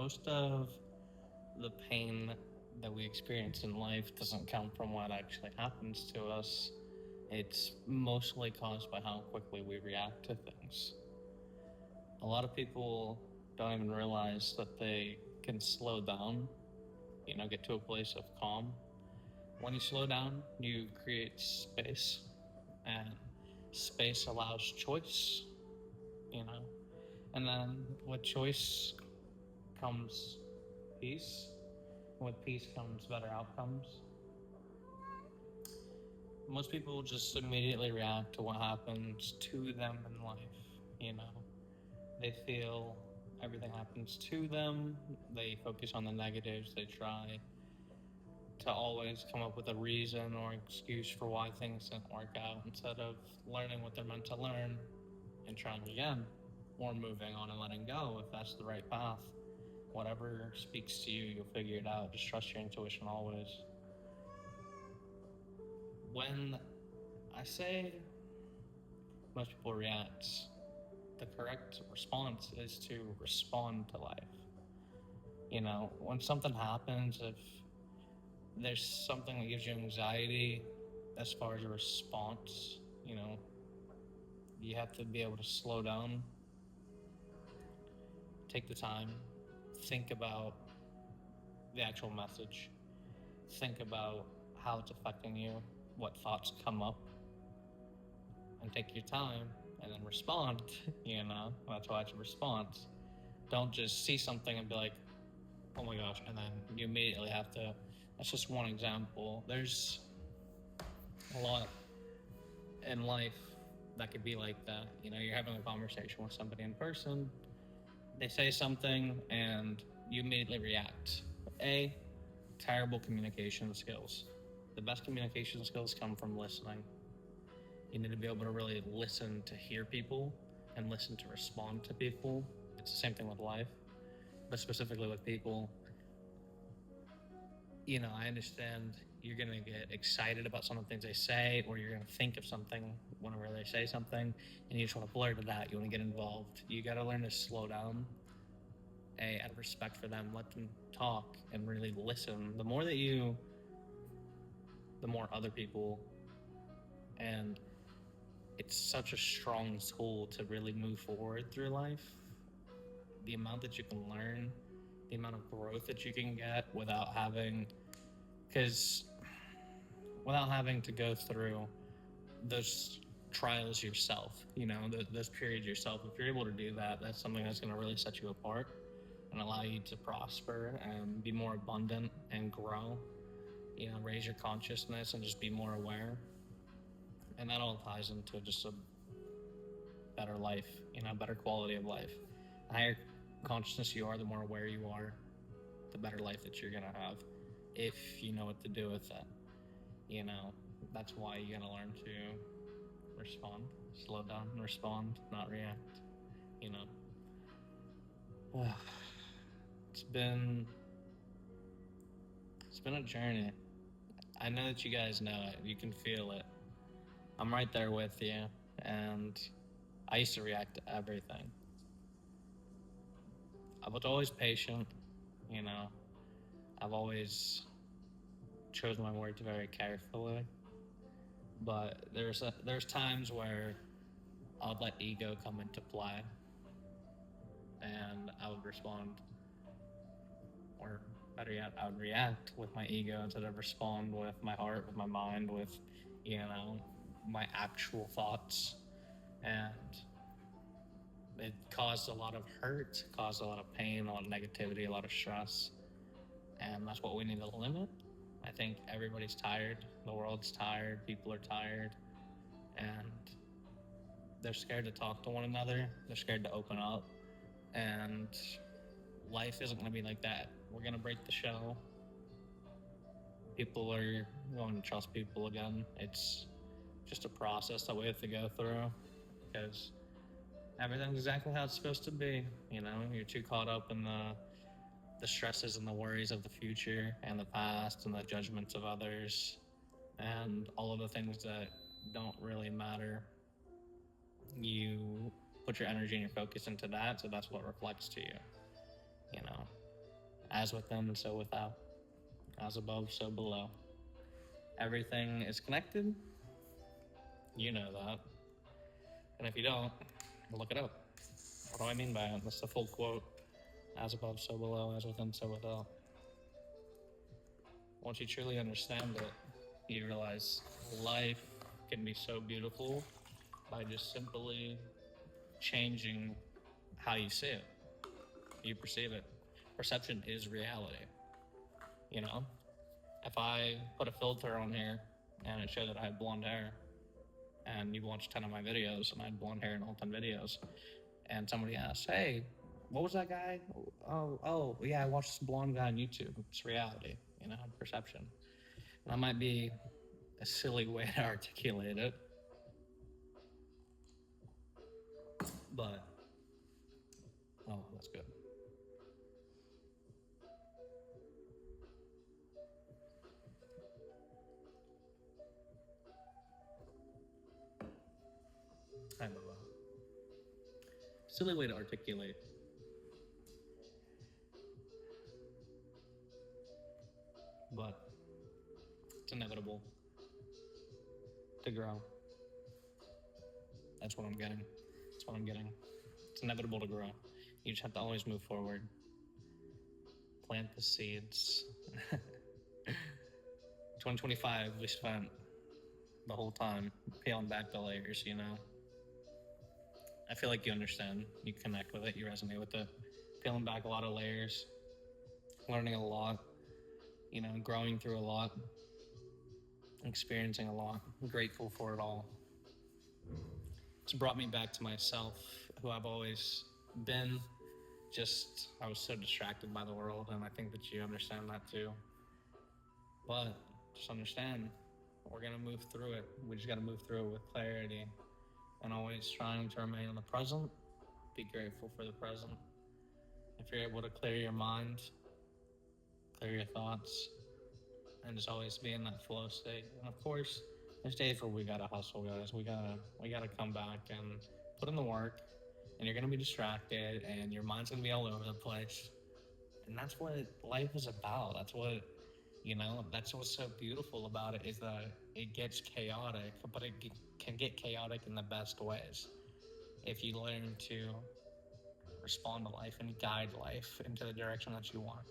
most of the pain that we experience in life doesn't come from what actually happens to us. It's mostly caused by how quickly we react to things. A lot of people don't even realize that they can slow down, get to a place of calm. When you slow down, you create space, and space allows choice, you know. And then with choice comes peace. With peace comes better outcomes. Most people just immediately react to what happens to them in life, you know. They feel everything happens to them, they focus on the negatives, they try to always come up with a reason or excuse for why things didn't work out instead of learning what they're meant to learn and trying again, or moving on and letting go if that's the right path. Whatever speaks to you, you'll figure it out. Just trust your intuition always. When I say most people react, the correct response is to respond to life. When something happens, if there's something that gives you anxiety as far as a response, you have to be able to slow down, take the time, think about the actual message, think about how it's affecting you, what thoughts come up, and take your time and then respond. That's why it's a response. Don't just see something and be like, oh my gosh, and then you immediately have to. That's just one example. There's a lot in life that could be like that. You're having a conversation with somebody in person, they say something, and you immediately react. Terrible communication skills. The best communication skills come from listening. You need to be able to really listen to hear people and listen to respond to people. It's the same thing with life, but specifically with people. I understand you're going to get excited about some of the things they say, or you're going to think of something whenever they say something, and you just want to blurt it out. You want to get involved. You got to learn to slow down. Out of respect for them, let them talk and really listen. The more other people, and it's such a strong tool to really move forward through life. The amount that you can learn, the amount of growth that you can get without having to go through those trials yourself, those periods yourself. If you're able to do that, that's something that's going to really set you apart and allow you to prosper and be more abundant and grow, raise your consciousness and just be more aware. And that all ties into just a better life, better quality of life. The higher consciousness you are, the more aware you are, the better life that you're going to have if you know what to do with it. That's why you got to learn to respond, slow down, respond, not react. It's been a journey. I know that you guys know it. You can feel it. I'm right there with you, and I used to react to everything. I was always patient, I've always chose my words very carefully, but there's times where I would let ego come into play, and I would respond, or better yet, I would react with my ego instead of respond with my heart, with my mind, with, my actual thoughts. And it caused a lot of hurt, caused a lot of pain, a lot of negativity, a lot of stress. And that's what we need to limit. I think everybody's tired. The world's tired. People are tired. And they're scared to talk to one another. They're scared to open up. And life isn't going to be like that. We're going to break the shell. People are going to trust people again. It's just a process that we have to go through, because everything's exactly how it's supposed to be. You're too caught up in the stresses and the worries of the future and the past and the judgments of others and all of the things that don't really matter. You put your energy and your focus into that, so that's what reflects to you. As within, so without. As above, so below. Everything is connected. You know that. And if you don't, look it up. What do I mean by it? That's the full quote. As above, so below. As within, so without. Once you truly understand it, you realize life can be so beautiful by just simply changing how you see it, you perceive it. Perception is reality. You know, if I put a filter on here and it showed that I had blonde hair, and you watched 10 of my videos and I had blonde hair in all 10 videos, and somebody asks, hey, what was that guy? Oh, yeah, I watched this blonde guy on YouTube. It's reality, perception. And that might be a silly way to articulate it, but, oh, that's good. Kind of a silly way to articulate. But it's inevitable to grow. That's what I'm getting. It's inevitable to grow. You just have to always move forward. Plant the seeds. 2025, we spent the whole time peeling back the layers, I feel like you understand. You connect with it. You resonate with it. Peeling back a lot of layers. Learning a lot. Growing through a lot. Experiencing a lot. I'm grateful for it all. It's brought me back to myself, who I've always been. I was so distracted by the world, and I think that you understand that too. But just understand, we're going to move through it. We just got to move through it with clarity and always trying to remain in the present. Be grateful for the present. If you're able to clear your mind, clear your thoughts, and just always be in that flow state. And of course, there's days where we gotta hustle, guys. We gotta come back and put in the work, and you're gonna be distracted, and your mind's gonna be all over the place. And that's what life is about. That's what, that's what's so beautiful about it, is that it gets chaotic, but it can get chaotic in the best ways. If you learn to respond to life and guide life into the direction that you want.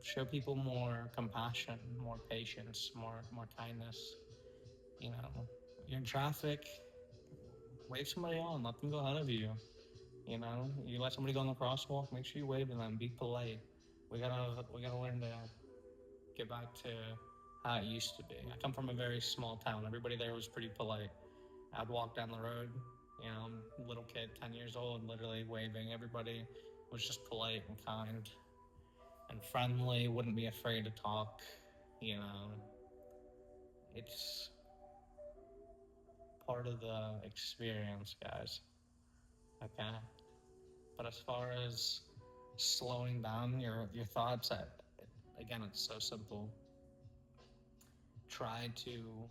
Show people more compassion, more patience, more kindness. You're in traffic, wave somebody on, let them go ahead of you. You let somebody go on the crosswalk, make sure you wave to them, be polite. We gotta learn to get back to how it used to be. I come from a very small town. Everybody there was pretty polite. I'd walk down the road, little kid, 10 years old, literally waving. Everybody was just polite and kind and friendly, wouldn't be afraid to talk. It's part of the experience, guys. Okay? But as far as slowing down your thoughts, again, it's so simple. Try to,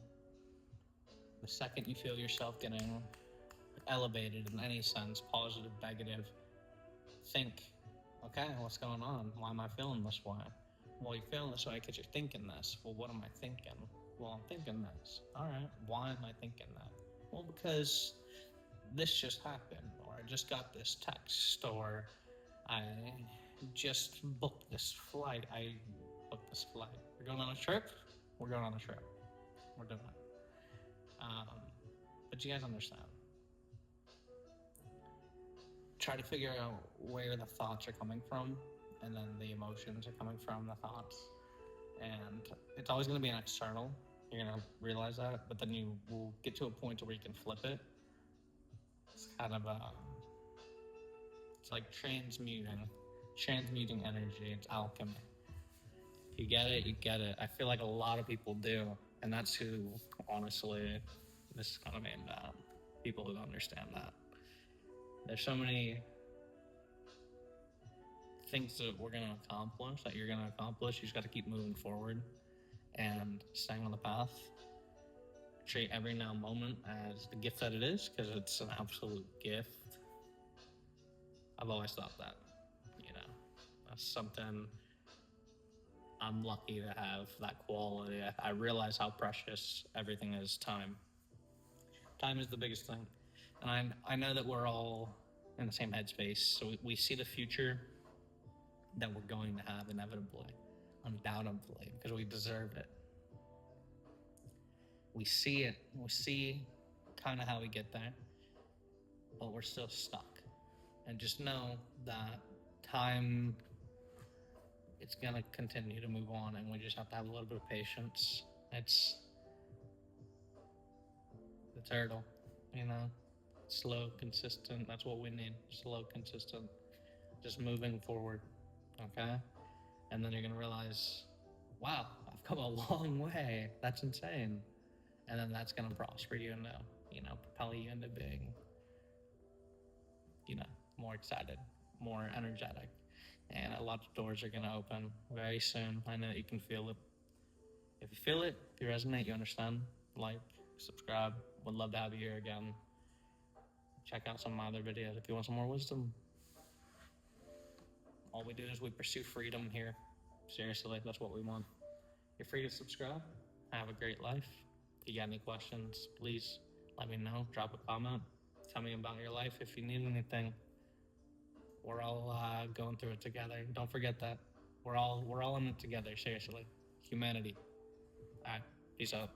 the second you feel yourself getting elevated in any sense, positive, negative, think, okay, what's going on? Why am I feeling this way? Well, you're feeling this way because you're thinking this. Well, what am I thinking? Well, I'm thinking this. All right, why am I thinking that? Well, because this just happened, or I just got this text, or I just booked this flight. We're going on a trip? We're going on a trip. We're doing it. But you guys understand. Try to figure out where the thoughts are coming from, and then the emotions are coming from the thoughts. And it's always going to be an external. You're going to realize that, but then you will get to a point where you can flip it. It's kind of it's like transmuting energy. It's alchemy. If you get it, you get it. I feel like a lot of people do, and that's who, honestly, this is kind of aimed at. People who understand that. There's so many things that we're going to accomplish, that you're going to accomplish. You just got to keep moving forward and staying on the path. Treat every now moment as the gift that it is, because it's an absolute gift. I've always thought that, That's something I'm lucky to have, that quality. I realize how precious everything is. Time is the biggest thing. And I know that we're all in the same headspace. So we see the future that we're going to have inevitably, undoubtedly, because we deserve it. We see it. We see kind of how we get there, but we're still stuck. And just know that time, it's going to continue to move on, and we just have to have a little bit of patience. It's the turtle, you know? Slow, consistent. That's what we need. Slow, consistent. Just moving forward, okay? And then you're going to realize, wow, I've come a long way. That's insane. And then that's going to prosper you into, propel you into being, more excited, more energetic. And a lot of doors are going to open very soon. I know that you can feel it. If you feel it, if you resonate, you understand, like, subscribe. Would love to have you here again. Check out some of my other videos if you want some more wisdom. All we do is we pursue freedom here. Seriously, that's what we want. You're free to subscribe. Have a great life. If you got any questions, please let me know. Drop a comment. Tell me about your life if you need anything. We're all going through it together. Don't forget that. We're all in it together. Seriously, humanity. All right, peace out.